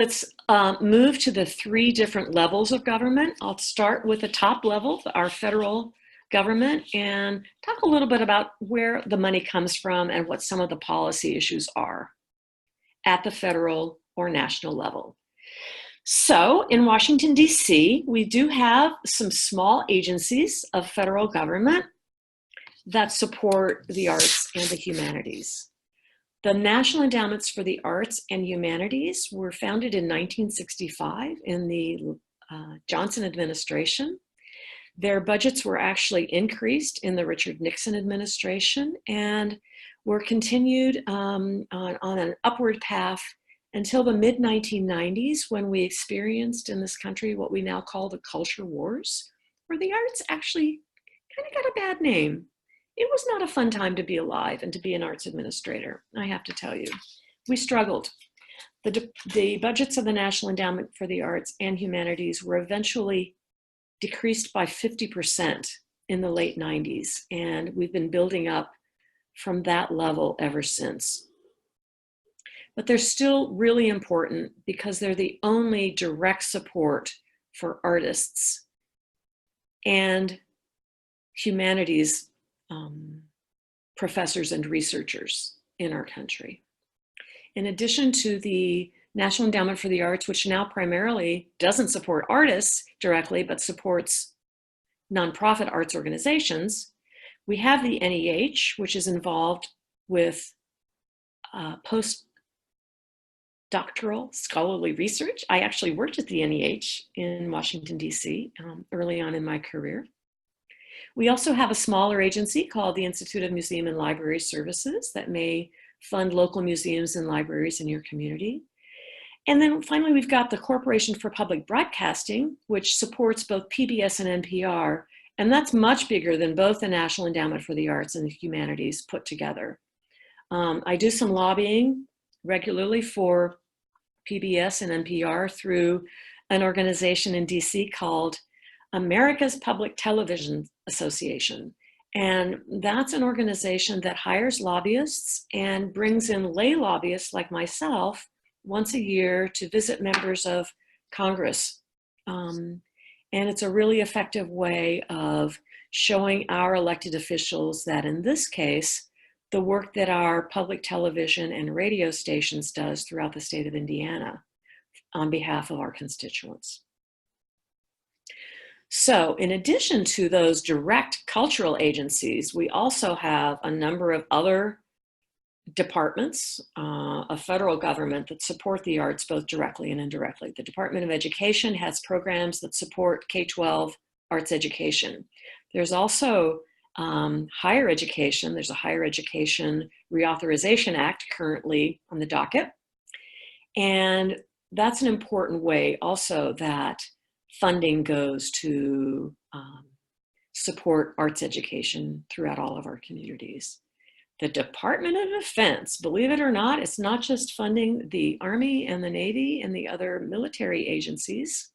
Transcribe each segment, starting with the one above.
Let's move to the three different levels of government. I'll start with the top level, our federal government, and talk a little bit about where the money comes from and what some of the policy issues are at the federal or national level. So in Washington, D.C., we do have some small agencies of federal government that support the arts and the humanities. The National Endowments for the Arts and Humanities were founded in 1965 in the Johnson administration. Their budgets were actually increased in the Richard Nixon administration and were continued on an upward path until the mid-1990s, when we experienced in this country what we now call the culture wars, where the arts actually kind of got a bad name. It was not a fun time to be alive and to be an arts administrator, I have to tell you. We struggled. The budgets of the National Endowment for the Arts and Humanities were eventually decreased by 50% in the late 90s, and we've been building up from that level ever since. But they're still really important because they're the only direct support for artists and humanities professors and researchers in our country. In addition to the National Endowment for the Arts, which now primarily doesn't support artists directly, but supports nonprofit arts organizations, we have the NEH, which is involved with postdoctoral scholarly research. I actually worked at the NEH in Washington, D.C. Early on in my career. We also have a smaller agency called the Institute of Museum and Library Services that may fund local museums and libraries in your community. And then finally, we've got the Corporation for Public Broadcasting, which supports both PBS and NPR, and that's much bigger than both the National Endowment for the Arts and the Humanities put together. I do some lobbying regularly for PBS and NPR through an organization in DC called America's Public Television Association. And that's an organization that hires lobbyists and brings in lay lobbyists like myself once a year to visit members of Congress. And it's a really effective way of showing our elected officials that in this case, the work that our public television and radio stations does throughout the state of Indiana on behalf of our constituents. So in addition to those direct cultural agencies, we also have a number of other departments of federal government that support the arts both directly and indirectly. The Department of Education has programs that support K-12 arts education. There's also higher education. There's a Higher Education Reauthorization Act currently on the docket. And that's an important way also that funding goes to support arts education throughout all of our communities. The Department of Defense, believe it or not, it's not just funding the Army and the Navy and the other military agencies,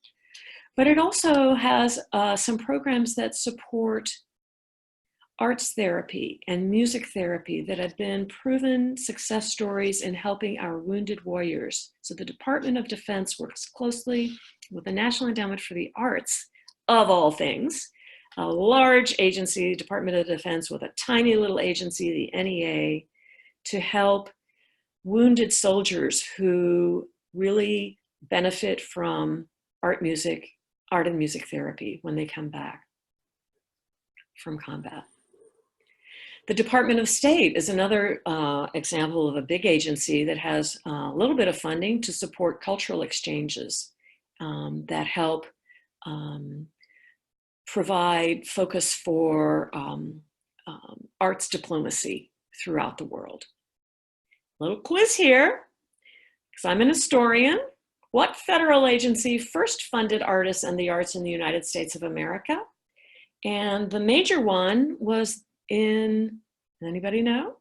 but it also has some programs that support arts therapy and music therapy that have been proven success stories in helping our wounded warriors. So the Department of Defense works closely with the National Endowment for the Arts, of all things, a large agency, Department of Defense, with a tiny little agency, the NEA, to help wounded soldiers who really benefit from art and music therapy when they come back from combat. The Department of State is another example of a big agency that has a little bit of funding to support cultural exchanges that help provide focus for arts diplomacy throughout the world. Little quiz here, because I'm an historian. What federal agency first funded artists and the arts in the United States of America? And the major one was anybody know?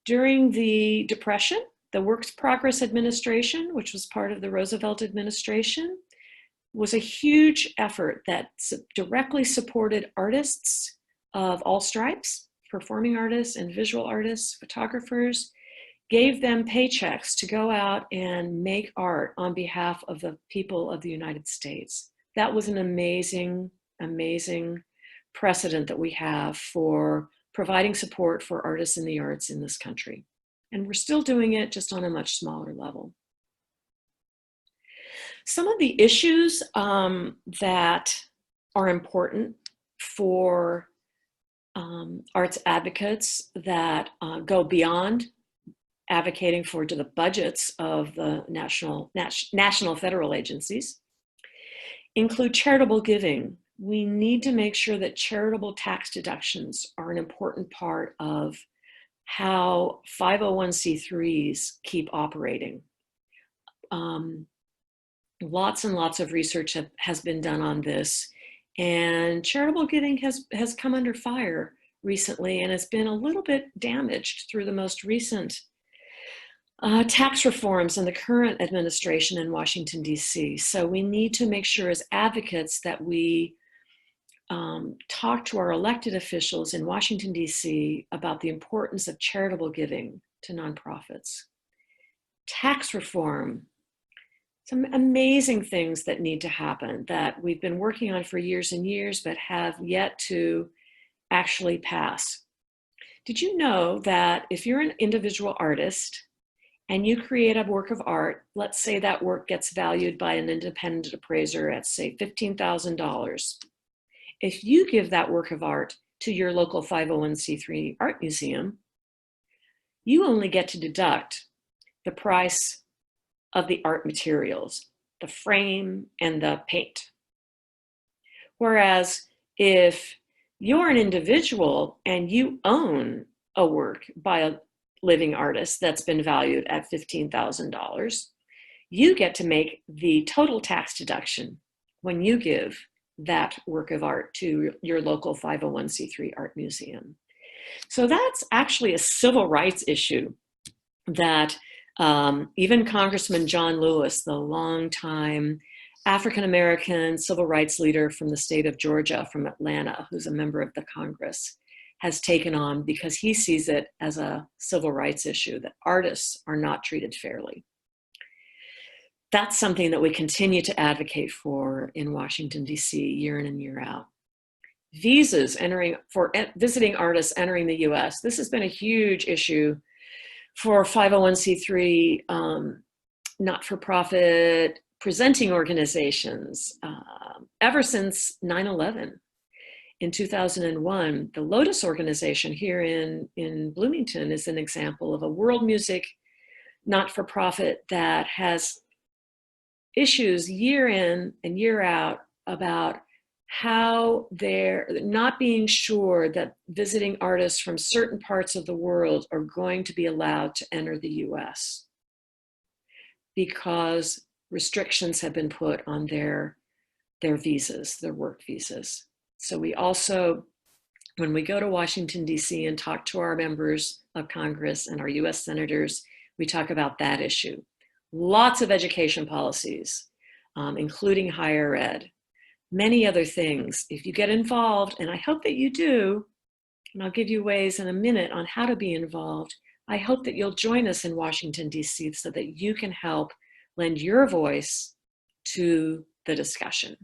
During the Depression, the Works Progress Administration, which was part of the Roosevelt administration, was a huge effort that directly supported artists of all stripes, performing artists and visual artists, photographers, gave them paychecks to go out and make art on behalf of the people of the United States. That was an amazing, amazing precedent that we have for providing support for artists in the arts in this country. And we're still doing it, just on a much smaller level. Some of the issues that are important for arts advocates that go beyond advocating for the budgets of the national federal agencies include charitable giving. We need to make sure that charitable tax deductions are an important part of how 501c3s keep operating. Lots and lots of research has been done on this, and charitable giving has come under fire recently, and it's been a little bit damaged through the most recent tax reforms in the current administration in Washington, D.C. So we need to make sure as advocates that we talk to our elected officials in Washington, D.C. about the importance of charitable giving to nonprofits. Tax reform, some amazing things that need to happen that we've been working on for years and years, but have yet to actually pass. Did you know that if you're an individual artist and you create a work of art, let's say that work gets valued by an independent appraiser at, say, $15,000. If you give that work of art to your local 501c3 art museum, you only get to deduct the price of the art materials, the frame and the paint. Whereas if you're an individual and you own a work by a living artist that's been valued at $15,000, you get to make the total tax deduction when you give that work of art to your local 501c3 art museum. So that's actually a civil rights issue that even Congressman John Lewis, the longtime African-American civil rights leader from the state of Georgia, from Atlanta, who's a member of the Congress, has taken on because he sees it as a civil rights issue, that artists are not treated fairly. That's something that we continue to advocate for in Washington, D.C. year in and year out. Visas for visiting artists entering the U.S. This has been a huge issue for 501c3 not-for-profit presenting organizations ever since 9/11. In 2001, the Lotus organization here in Bloomington is an example of a world music not-for-profit that has issues year in and year out about how they're not being sure that visiting artists from certain parts of the world are going to be allowed to enter the US because restrictions have been put on their visas, their work visas. So we also, when we go to Washington, D.C. and talk to our members of Congress and our US senators, we talk about that issue. Lots of education policies, including higher ed, many other things. If you get involved, and I hope that you do, and I'll give you ways in a minute on how to be involved, I hope that you'll join us in Washington, D.C. so that you can help lend your voice to the discussion.